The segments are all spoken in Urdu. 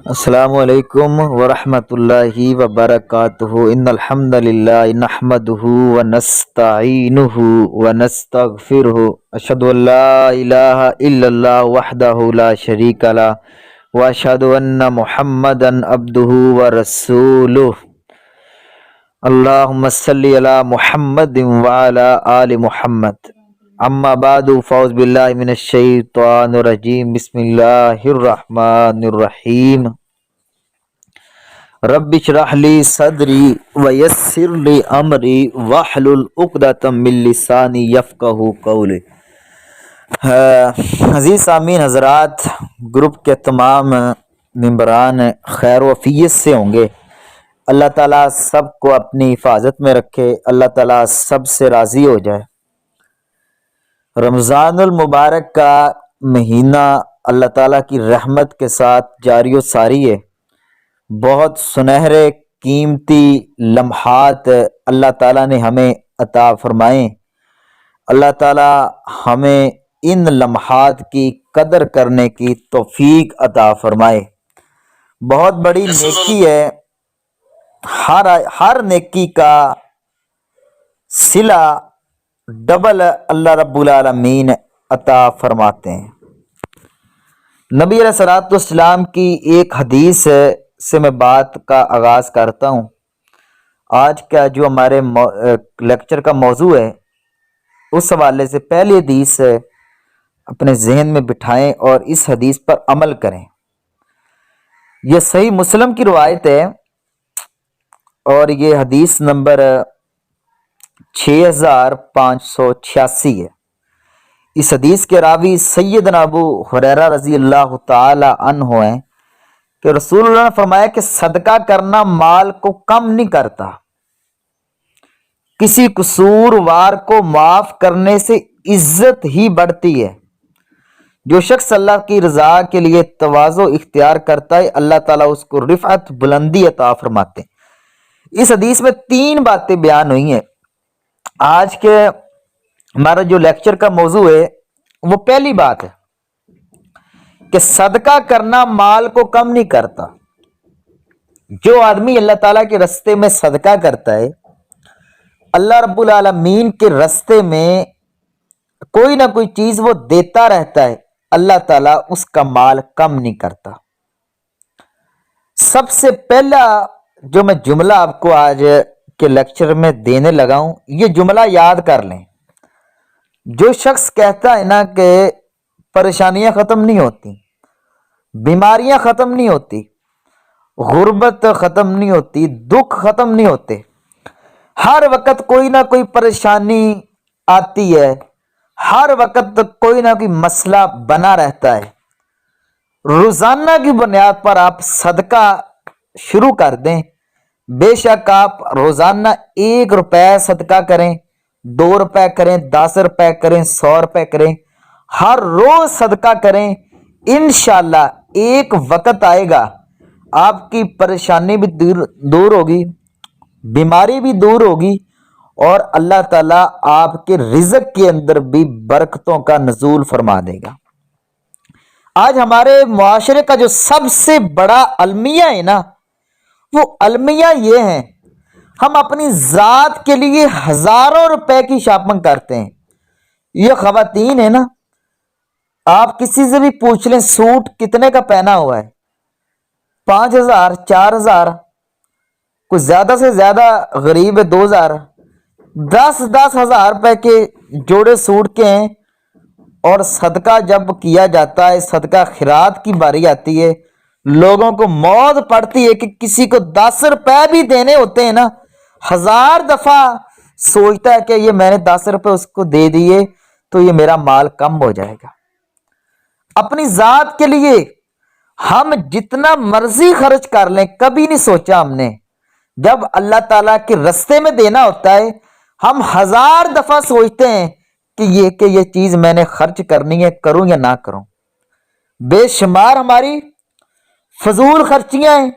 السلام علیکم ورحمۃ اللہ وبرکاتہ ان الحمد للہ نحمده ونستعینه ونستغفره اشهد ان لا الہ الا اللہ وحدہ لا شریک له واشهد ان محمدا عبده ورسولہ اللہم صلی علی محمد وعلی آل محمد اما بعد فاعوذ باللہ من الشیطان الرجیم بسم اللہ الرحمن الرحیم رب اشرح لی صدری ویسر لی امری واحلل عقدۃ من لسانی یفقہوا قولی۔ عزیز سامعین حضرات، گروپ کے تمام ممبران خیر و عافیت سے ہوں گے۔ اللہ تعالیٰ سب کو اپنی حفاظت میں رکھے، اللہ تعالیٰ سب سے راضی ہو جائے۔ رمضان المبارک کا مہینہ اللہ تعالیٰ کی رحمت کے ساتھ جاری و ساری ہے۔ بہت سنہرے قیمتی لمحات اللہ تعالیٰ نے ہمیں عطا فرمائے۔ اللہ تعالیٰ ہمیں ان لمحات کی قدر کرنے کی توفیق عطا فرمائے۔ بہت بڑی نیکی ہے، ہر نیکی کا صلہ ڈبل اللہ رب العالمین عطا فرماتے ہیں۔ نبی علیہ الصلوۃ والسلام کی ایک حدیث سے میں بات کا آغاز کرتا ہوں۔ آج کا جو ہمارے لیکچر کا موضوع ہے، اس حوالے سے پہلی حدیث اپنے ذہن میں بٹھائیں اور اس حدیث پر عمل کریں۔ یہ صحیح مسلم کی روایت ہے اور یہ حدیث نمبر 6586 ہے۔ اس حدیث کے راوی سیدنا ابو ہریرہ رضی اللہ تعالی عنہ ہیں کہ رسول اللہ نے فرمایا کہ صدقہ کرنا مال کو کم نہیں کرتا، کسی قصوروار کو معاف کرنے سے عزت ہی بڑھتی ہے۔ جو شخص اللہ کی رضا کے لیے تواضع اختیار کرتا ہے، اللہ تعالیٰ اس کو رفعت بلندی عطا فرماتے ہیں۔ اس حدیث میں 3 باتیں بیان ہوئی ہیں۔ آج کے ہمارا جو لیکچر کا موضوع ہے وہ پہلی بات ہے کہ صدقہ کرنا مال کو کم نہیں کرتا۔ جو آدمی اللہ تعالیٰ کے رستے میں صدقہ کرتا ہے، اللہ رب العالمین کے رستے میں کوئی نہ کوئی چیز وہ دیتا رہتا ہے، اللہ تعالیٰ اس کا مال کم نہیں کرتا۔ سب سے پہلا جو میں جملہ آپ کو آج کے لیکچر میں دینے لگا ہوں، یہ جملہ یاد کر لیں۔ جو شخص کہتا ہے نا کہ پریشانیاں ختم نہیں ہوتی، بیماریاں ختم نہیں ہوتی، غربت ختم نہیں ہوتی، دکھ ختم نہیں ہوتے، ہر وقت کوئی نہ کوئی پریشانی آتی ہے، ہر وقت کوئی نہ کوئی مسئلہ بنا رہتا ہے، روزانہ کی بنیاد پر آپ صدقہ شروع کر دیں۔ بے شک آپ روزانہ 1 روپے صدقہ کریں، 2 روپے کریں، 10 روپے کریں، 100 روپے کریں، ہر روز صدقہ کریں۔ انشاءاللہ ایک وقت آئے گا آپ کی پریشانی بھی دور ہوگی، بیماری بھی دور ہوگی، اور اللہ تعالیٰ آپ کے رزق کے اندر بھی برکتوں کا نزول فرما دے گا۔ آج ہمارے معاشرے کا جو سب سے بڑا المیہ ہے نا، وہ المیہ یہ ہیں، ہم اپنی ذات کے لیے ہزاروں روپے کی شاپنگ کرتے ہیں۔ یہ خواتین ہے نا، آپ کسی سے بھی پوچھ لیں سوٹ کتنے کا پہنا ہوا ہے، 5000، 4000، کچھ زیادہ سے زیادہ غریب ہے 2000، 10 ہزار روپے کے جوڑے سوٹ کے ہیں۔ اور صدقہ جب کیا جاتا ہے، صدقہ خیرات کی باری آتی ہے، لوگوں کو موت پڑتی ہے کہ کسی کو 10 روپے بھی دینے ہوتے ہیں نا، 1000 دفعہ سوچتا ہے کہ یہ میں نے 10 روپے اس کو دے دیے تو یہ میرا مال کم ہو جائے گا۔ اپنی ذات کے لیے ہم جتنا مرضی خرچ کر لیں، کبھی نہیں سوچا ہم نے جب اللہ تعالیٰ کے رستے میں دینا ہوتا ہے، ہم 1000 دفعہ سوچتے ہیں کہ یہ چیز میں نے خرچ کرنی ہے، کروں یا نہ کروں۔ بے شمار ہماری فضول خرچیاں ہیں۔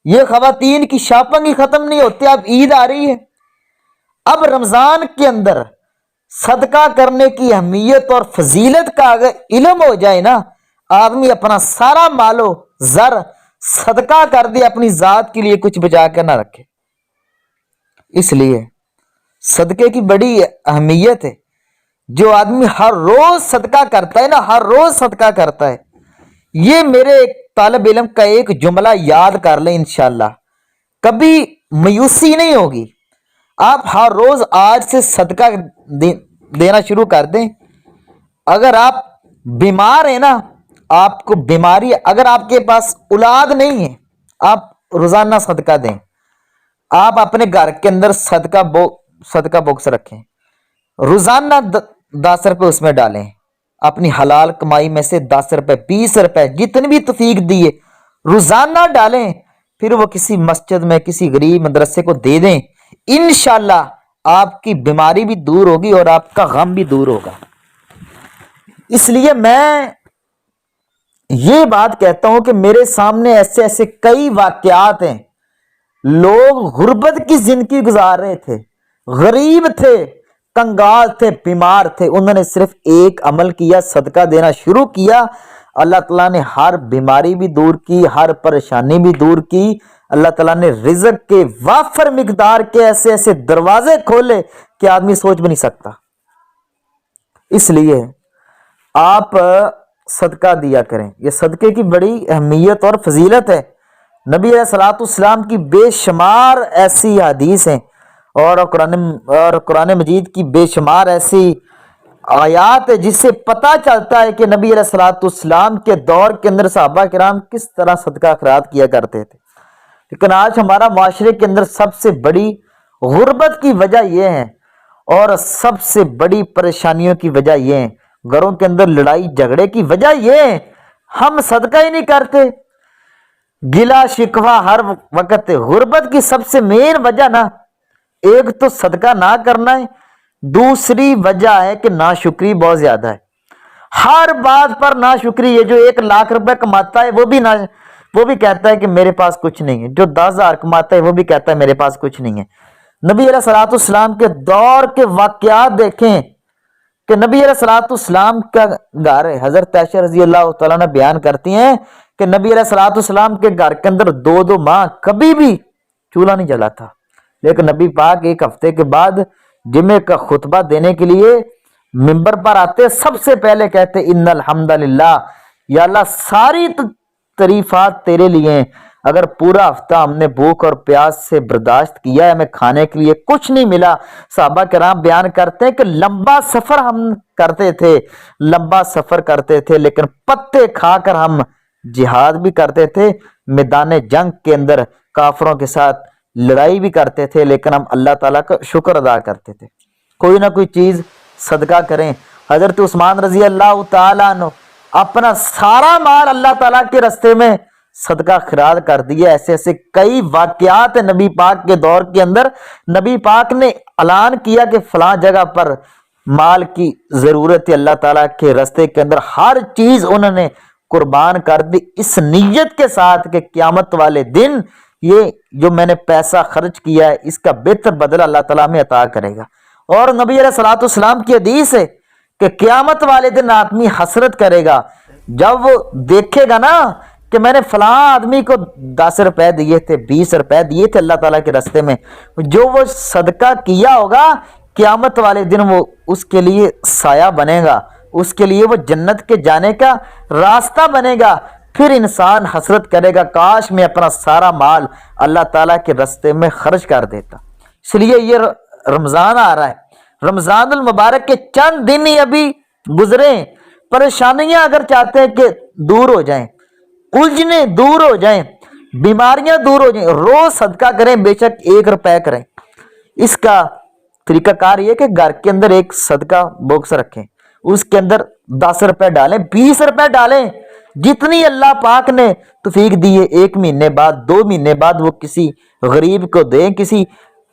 یہ خواتین کی شاپنگ ہی ختم نہیں ہوتی۔ اب عید آ رہی ہے، اب رمضان کے اندر صدقہ کرنے کی اہمیت اور فضیلت کا اگر علم ہو جائے نا، آدمی اپنا سارا مال و زر صدقہ کر دے, اپنی ذات کے لیے کچھ بچا کر نہ رکھے. اس لیے صدقے کی بڑی اہمیت ہے. جو آدمی ہر روز صدقہ کرتا ہے نا, ہر روز صدقہ کرتا ہے, یہ میرے طالب علم کا ایک جملہ یاد کر لیں, انشاءاللہ کبھی مایوسی نہیں ہوگی. آپ ہر روز آج سے صدقہ دینا شروع کر دیں. اگر آپ بیمار ہیں نا, آپ کو بیماری, اگر آپ کے پاس اولاد نہیں ہے, آپ روزانہ صدقہ دیں. آپ اپنے گھر کے اندر صدقہ باکس رکھیں, روزانہ 10 روپے اس میں ڈالیں. اپنی حلال کمائی میں سے 10 روپے 20 روپے جتنی بھی توفیق دیے روزانہ ڈالیں. پھر وہ کسی مسجد میں کسی غریب مدرسے کو دے دیں. انشاءاللہ آپ کی بیماری بھی دور ہوگی اور آپ کا غم بھی دور ہوگا. اس لیے میں یہ بات کہتا ہوں کہ میرے سامنے ایسے ایسے کئی واقعات ہیں. لوگ غربت کی زندگی گزار رہے تھے, غریب تھے, کنگال تھے, بیمار تھے, انہوں نے صرف ایک عمل کیا, صدقہ دینا شروع کیا. اللہ تعالیٰ نے ہر بیماری بھی دور کی, ہر پریشانی بھی دور کی. اللہ تعالیٰ نے رزق کے وافر مقدار کے ایسے ایسے دروازے کھولے کہ آدمی سوچ بھی نہیں سکتا. اس لیے آپ صدقہ دیا کریں. یہ صدقے کی بڑی اہمیت اور فضیلت ہے. نبی علیہ الصلوۃ والسلام کی بے شمار ایسی حدیث ہیں اور قرآن مجید کی بے شمار ایسی آیات ہے جس سے پتہ چلتا ہے کہ نبی علیہ الصلوۃ والسلام کے دور کے اندر صحابہ کرام کس طرح صدقہ خیرات کیا کرتے تھے. لیکن آج ہمارا معاشرے کے اندر سب سے بڑی غربت کی وجہ یہ ہے اور سب سے بڑی پریشانیوں کی وجہ یہ ہے, گھروں کے اندر لڑائی جھگڑے کی وجہ یہ ہے, ہم صدقہ ہی نہیں کرتے. گلا شکوہ ہر وقت. غربت کی سب سے مین وجہ نا, ایک تو صدقہ نہ کرنا ہے, دوسری وجہ ہے کہ ناشکری بہت زیادہ ہے. ہر بات پر ناشکری. یہ جو 1 لاکھ روپے کماتا ہے وہ بھی کہتا ہے کہ میرے پاس کچھ نہیں ہے. جو 10,000 کماتا ہے وہ بھی کہتا ہے میرے پاس کچھ نہیں ہے. نبی علیہ الصلوۃ والسلام کے دور کے واقعات دیکھیں کہ نبی علیہ الصلوۃ والسلام کا گھر ہے. حضرت عائشہ رضی اللہ تعالیٰ نے بیان کرتی ہیں کہ نبی علیہ الصلوۃ والسلام کے گھر کے اندر 2 ماہ کبھی بھی چولہا نہیں جلا تھا. لیکن نبی پاک 1 ہفتے کے بعد جمعے کا خطبہ دینے کے لیے منبر پر آتے, سب سے پہلے کہتے ان الحمدللہ, یا اللہ ساری تعریفات تیرے لیے ہیں. اگر پورا ہفتہ ہم نے بھوک اور پیاس سے برداشت کیا ہے, ہمیں کھانے کے لیے کچھ نہیں ملا. صحابہ کرام بیان کرتے ہیں کہ لمبا سفر ہم کرتے تھے, لیکن پتے کھا کر ہم جہاد بھی کرتے تھے, میدان جنگ کے اندر کافروں کے ساتھ لڑائی بھی کرتے تھے, لیکن ہم اللہ تعالیٰ کا شکر ادا کرتے تھے. کوئی نہ کوئی چیز صدقہ کریں. حضرت عثمان رضی اللہ تعالیٰ عنہ اپنا سارا مال اللہ تعالیٰ کے راستے میں صدقہ خیرات کر دیا. ایسے ایسے کئی واقعات ہیں نبی پاک کے دور کے اندر. نبی پاک نے اعلان کیا کہ فلاں جگہ پر مال کی ضرورت ہے, اللہ تعالیٰ کے راستے کے اندر ہر چیز انہوں نے قربان کر دی, اس نیت کے ساتھ کہ قیامت والے دن یہ جو میں نے پیسہ خرچ کیا ہے اس کا بہتر بدلہ اللہ تعالیٰ میں عطا کرے گا. اور نبی علیہ الصلوۃ والسلام کی حدیث ہے کہ قیامت والے دن آدمی حسرت کرے گا جب وہ دیکھے گا نا کہ میں نے فلاں آدمی کو 10 روپے دیے تھے, 20 روپے دیے تھے اللہ تعالیٰ کے راستے میں, جو وہ صدقہ کیا ہوگا قیامت والے دن وہ اس کے لیے سایہ بنے گا, اس کے لیے وہ جنت کے جانے کا راستہ بنے گا. پھر انسان حسرت کرے گا کاش میں اپنا سارا مال اللہ تعالیٰ کے راستے میں خرچ کر دیتا. اس لیے یہ رمضان آ رہا ہے, رمضان المبارک کے چند دن ہی ابھی گزرے, پریشانیاں اگر چاہتے ہیں کہ دور ہو جائیں, الجھنیں دور ہو جائیں, بیماریاں دور ہو جائیں, روز صدقہ کریں, بے شک 1 روپے کریں. اس کا طریقہ کار یہ کہ گھر کے اندر ایک صدقہ باکس رکھیں, اس کے اندر 10 روپے ڈالیں, 20 روپے ڈالیں, جتنی اللہ پاک نے توفیق دی ہے. 1 مہینے بعد 2 مہینے بعد وہ کسی غریب کو دیں, کسی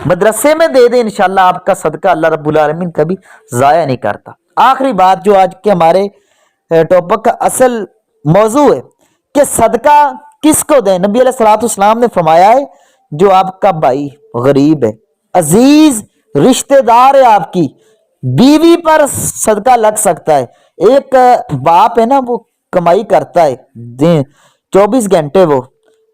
مدرسے میں دے دیں. انشاءاللہ آپ کا صدقہ اللہ رب العالمین کبھی ضائع نہیں کرتا. آخری بات جو آج کے ہمارے ٹاپک کا اصل موضوع ہے کہ صدقہ کس کو دیں. نبی علیہ الصلوۃ والسلام نے فرمایا ہے جو آپ کا بھائی غریب ہے, عزیز رشتہ دار ہے, آپ کی بیوی پر صدقہ لگ سکتا ہے. ایک باپ ہے نا, وہ کمائی کرتا ہے 24 گھنٹے, وہ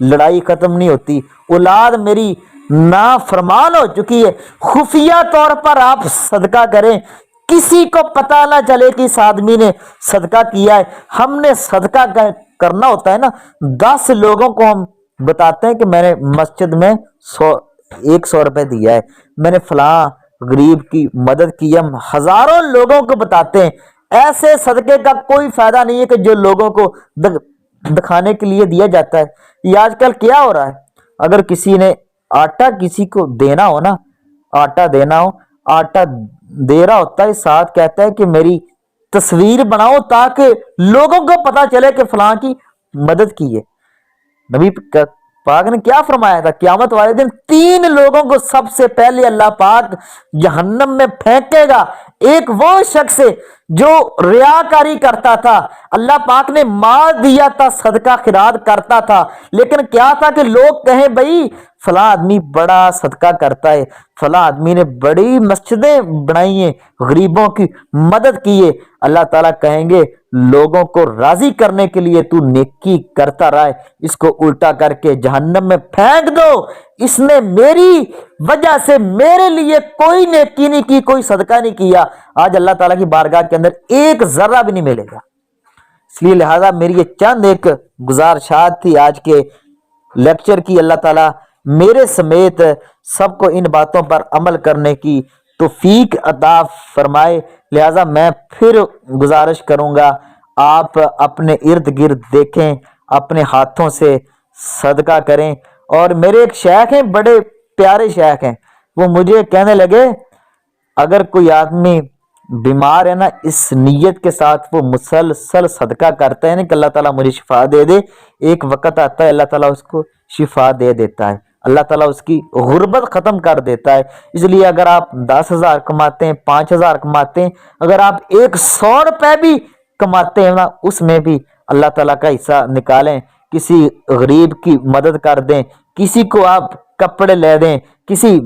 لڑائی ختم نہیں ہوتی، اولاد میری نافرمان ہو چکی ہے۔ خفیہ طور پر آپ صدقہ کریں، کسی کو پتہ نہ چلے کہ اس آدمی نے صدقہ کیا ہے۔ ہم نے صدقہ کرنا ہوتا ہے نا، 10 لوگوں کو ہم بتاتے ہیں کہ میں نے مسجد میں 100 روپے دیا ہے، میں نے فلاں غریب کی مدد کی، ہم ہزاروں لوگوں کو بتاتے ہیں۔ ایسے صدقے کا کوئی فائدہ نہیں ہے کہ جو لوگوں کو دکھانے کے لیے دیا جاتا ہے۔ یہ آج کل کیا ہو رہا ہے، اگر کسی نے آٹا کسی کو دینا ہو نا، آٹا دینا ہو، آٹا دے رہا ہوتا ہے، ساتھ کہتا ہے کہ میری تصویر بناؤ تاکہ لوگوں کو پتا چلے کہ فلاں کی مدد کی ہے۔ نبی پاک نے کیا فرمایا تھا، قیامت والے دن 3 لوگوں کو سب سے پہلے اللہ پاک جہنم میں پھینکے گا۔ ایک وہ شخص جو ریاکاری کرتا تھا، اللہ پاک نے مال دیا تھا، صدقہ خیرات کرتا تھا، لیکن کیا تھا کہ لوگ کہیں بھائی فلاں آدمی بڑا صدقہ کرتا ہے، فلاں آدمی نے بڑی مسجدیں بنائی ہیں، غریبوں کی مدد کی ہے۔ اللہ تعالیٰ کہیں گے لوگوں کو راضی کرنے کے لیے تو نیکی کرتا رہا ہے، اس کو الٹا کر کے جہنم میں پھینک دو، اس نے میری وجہ سے میرے لیے کوئی نیکی نہیں کی، کوئی صدقہ نہیں کیا، آج اللہ تعالیٰ کی بارگاہ کے اندر ایک ذرہ بھی نہیں ملے گا۔ اس لیے لہٰذا میری یہ چند ایک گزارشات تھی آج کے لیکچر کی۔ اللہ تعالیٰ میرے سمیت سب کو ان باتوں پر عمل کرنے کی توفیق عطا فرمائے۔ لہٰذا میں پھر گزارش کروں گا، آپ اپنے ارد گرد دیکھیں، اپنے ہاتھوں سے صدقہ کریں۔ اور میرے ایک شیخ ہیں، بڑے پیارے شیخ ہیں، وہ مجھے کہنے لگے اگر کوئی آدمی بیمار ہے نا، اس نیت کے ساتھ وہ مسلسل صدقہ کرتا ہے نا کہ اللہ تعالیٰ مجھے شفا دے دے، ایک وقت آتا ہے اللہ تعالیٰ اس کو شفا دے دیتا ہے، اللہ تعالیٰ اس کی غربت ختم کر دیتا ہے۔ اس لیے اگر آپ 10,000 کماتے ہیں، 5,000 کماتے ہیں، اگر آپ 100 روپے بھی کماتے ہیں نا، اس میں بھی اللہ تعالیٰ کا حصہ نکالیں، کسی غریب کی مدد کر دیں، کسی کو آپ کپڑے لے دیں، کسی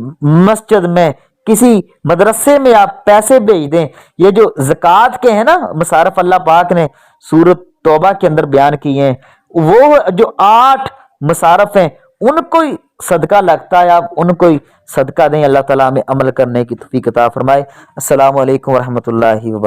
مسجد میں، کسی مدرسے میں آپ پیسے بھیج دیں۔ یہ جو زکوٰۃ کے ہیں نا مصارف، اللہ پاک نے سورۃ توبہ کے اندر بیان کیے ہیں، وہ جو 8 مصارف ہیں ان کو صدقہ لگتا ہے، آپ ان کو صدقہ دیں۔ اللہ تعالیٰ ہمیں عمل کرنے کی توفیق عطا فرمائے۔ السلام علیکم ورحمۃ اللہ وبرکاتہ۔